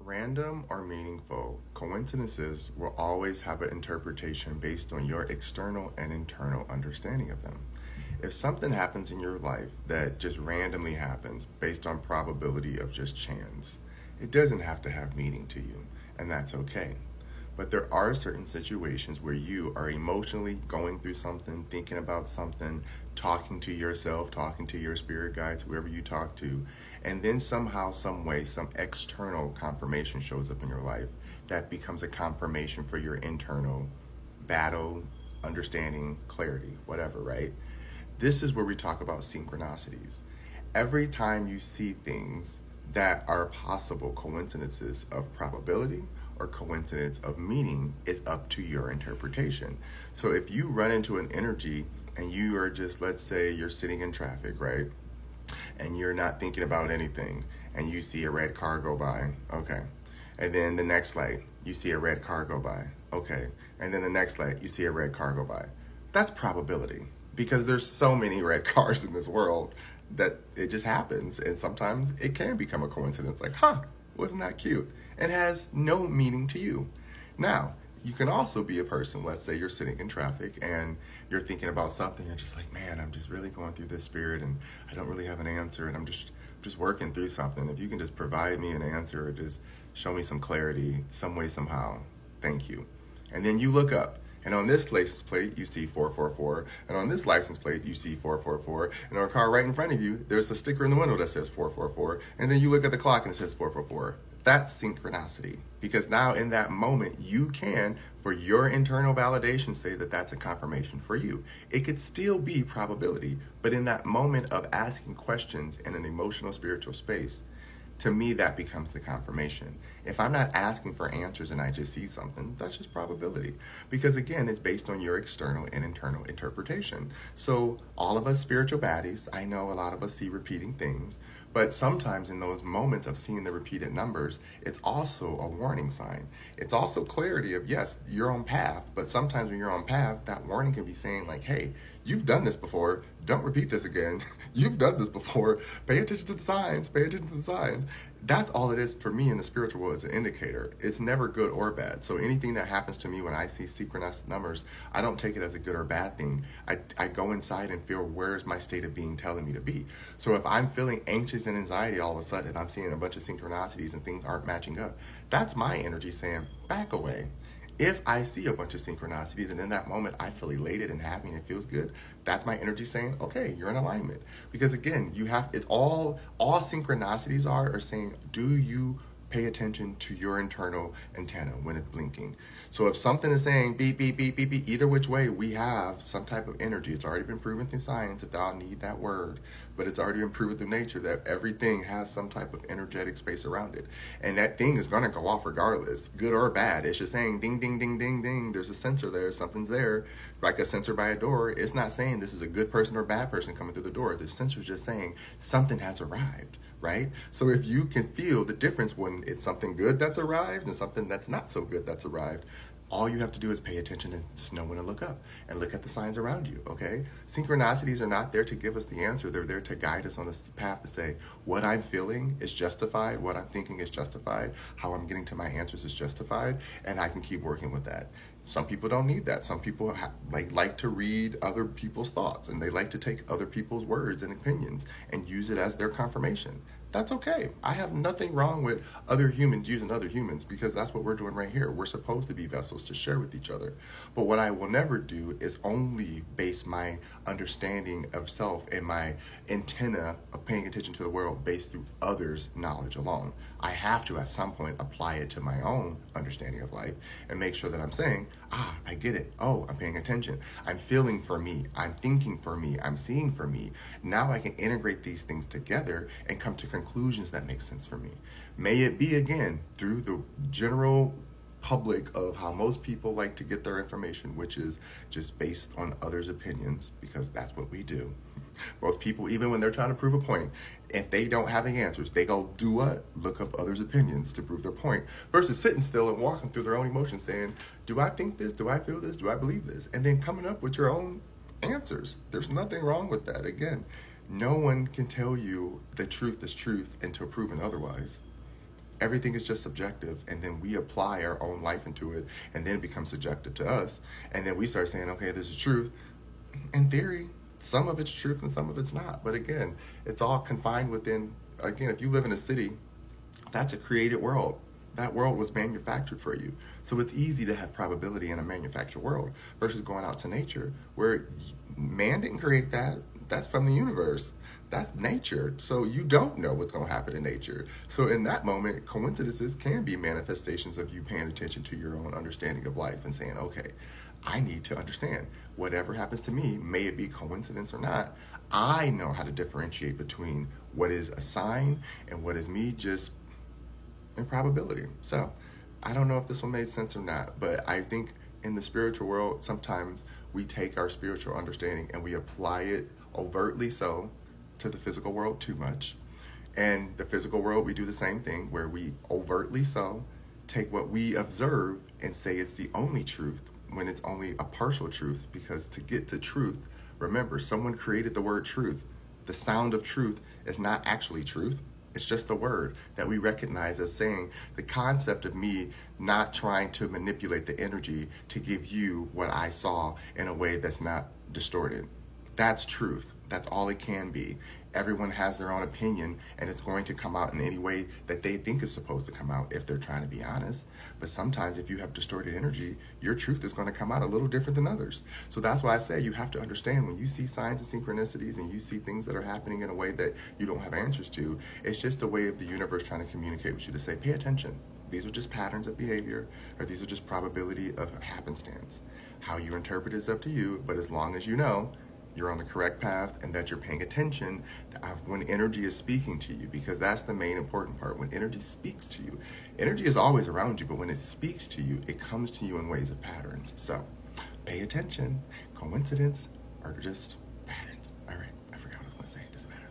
Random or meaningful, coincidences will always have an interpretation based on your external and internal understanding of them. If something happens in your life that just randomly happens based on probability of just chance, it doesn't have to have meaning to you, and that's okay. But there are certain situations where you are emotionally going through something, thinking about something, talking to yourself, talking to your spirit guides, whoever you talk to, and then somehow, some way, some external confirmation shows up in your life that becomes a confirmation for your internal battle, understanding, clarity, whatever, right? This is where we talk about synchronicities. Every time you see things that are possible coincidences of probability or coincidence of meaning is up to your interpretation. So if you run into an energy and you are just, let's say you're sitting in traffic, right? And you're not thinking about anything and you see a red car go by, okay. And then the next light, you see a red car go by, okay. And then the next light, you see a red car go by. That's probability because there's so many red cars in this world that it just happens. And sometimes it can become a coincidence like, wasn't that cute? It has no meaning to you. Now, you can also be a person, let's say you're sitting in traffic and you're thinking about something, you're just like, man, I'm just really going through this spirit and I don't really have an answer and I'm just working through something. If you can just provide me an answer or just show me some clarity, some way, somehow, thank you. And then you look up and on this license plate, you see 444. And on this license plate, you see 444. And on a car right in front of you, there's a sticker in the window that says 444. And then you look at the clock and it says 444. That's synchronicity. Because now in that moment, you can, for your internal validation, say that that's a confirmation for you. It could still be probability. But in that moment of asking questions in an emotional, spiritual space, to me, that becomes the confirmation. If I'm not asking for answers and I just see something, that's just probability. Because again, it's based on your external and internal interpretation. So all of us spiritual baddies, I know a lot of us see repeating things, but sometimes in those moments of seeing the repeated numbers, it's also a warning sign. It's also clarity of, yes, you're on path, but sometimes when you're on path, that warning can be saying like, hey, you've done this before, don't repeat this again. You've done this before, pay attention to the signs, pay attention to the signs. That's all it is for me in the spiritual world as an indicator. It's never good or bad. So anything that happens to me when I see synchronous numbers, I don't take it as a good or bad thing. I go inside and feel where's my state of being telling me to be. So if I'm feeling anxious and anxiety all of a sudden, I'm seeing a bunch of synchronicities and things aren't matching up, that's my energy saying, back away. If I see a bunch of synchronicities and in that moment I feel elated and happy and it feels good, that's my energy saying, okay, you're in alignment. Because again, it's all synchronicities are saying, do you pay attention to your internal antenna when it's blinking? So if something is saying beep, beep, beep, beep, beep, either which way, we have some type of energy. It's already been proven through science, if thou need that word, but it's already been proven through nature that everything has some type of energetic space around it. And that thing is going to go off regardless, good or bad. It's just saying ding, ding, ding, ding, ding. There's a sensor there, something's there. Like a sensor by a door, it's not saying this is a good person or bad person coming through the door. The sensor's just saying something has arrived. Right? So if you can feel the difference when it's something good that's arrived and something that's not so good that's arrived, all you have to do is pay attention and just know when to look up and look at the signs around you, okay? Synchronicities are not there to give us the answer. They're there to guide us on this path to say, what I'm feeling is justified, what I'm thinking is justified, how I'm getting to my answers is justified, and I can keep working with that. Some people don't need that. Some people like to read other people's thoughts and they like to take other people's words and opinions and use it as their confirmation. That's okay. I have nothing wrong with other humans using other humans because that's what we're doing right here. We're supposed to be vessels to share with each other. But what I will never do is only base my understanding of self and my antenna of paying attention to the world based through others' knowledge alone. I have to at some point apply it to my own understanding of life and make sure that I'm saying, I get it. Oh, I'm paying attention. I'm feeling for me. I'm thinking for me. I'm seeing for me. Now I can integrate these things together and come to conclusions that make sense for me. May it be, again, through the general public of how most people like to get their information, which is just based on others' opinions, because that's what we do. Most people, even when they're trying to prove a point, if they don't have the answers, they go do what? Look up others' opinions to prove their point, versus sitting still and walking through their own emotions saying, do I think this? Do I feel this? Do I believe this? And then coming up with your own answers. There's nothing wrong with that. Again, no one can tell you the truth is truth until proven otherwise. Everything is just subjective, and then we apply our own life into it, and then it becomes subjective to us, and then we start saying, okay, this is truth. In theory, some of it's truth and some of it's not. But again, it's all confined within, again, if you live in a city, that's a created world. That world was manufactured for you. So it's easy to have probability in a manufactured world versus going out to nature where man didn't create that. That's from the universe. That's nature. So you don't know what's going to happen in nature. So in that moment, coincidences can be manifestations of you paying attention to your own understanding of life and saying, okay, I need to understand whatever happens to me, may it be coincidence or not. I know how to differentiate between what is a sign and what is me just improbability. So I don't know if this one made sense or not, but I think in the spiritual world, sometimes we take our spiritual understanding and we apply it overtly so to the physical world too much. And the physical world, we do the same thing where we overtly so take what we observe and say it's the only truth when it's only a partial truth. Because to get to truth, remember, someone created the word truth. The sound of truth is not actually truth. It's just a word that we recognize as saying the concept of me not trying to manipulate the energy to give you what I saw in a way that's not distorted. That's truth. That's all it can be. Everyone has their own opinion, and it's going to come out in any way that they think is supposed to come out if they're trying to be honest. But sometimes if you have distorted energy, your truth is going to come out a little different than others. So that's why I say you have to understand when you see signs and synchronicities and you see things that are happening in a way that you don't have answers to, it's just a way of the universe trying to communicate with you to say, pay attention. These are just patterns of behavior, or these are just probability of happenstance. How you interpret is up to you, but as long as you know you're on the correct path and that you're paying attention to when energy is speaking to you, because that's the main important part. When energy speaks to you, energy is always around you, but when it speaks to you, it comes to you in ways of patterns. So pay attention. Coincidence are just patterns. All right, I forgot what I was going to say. It doesn't matter.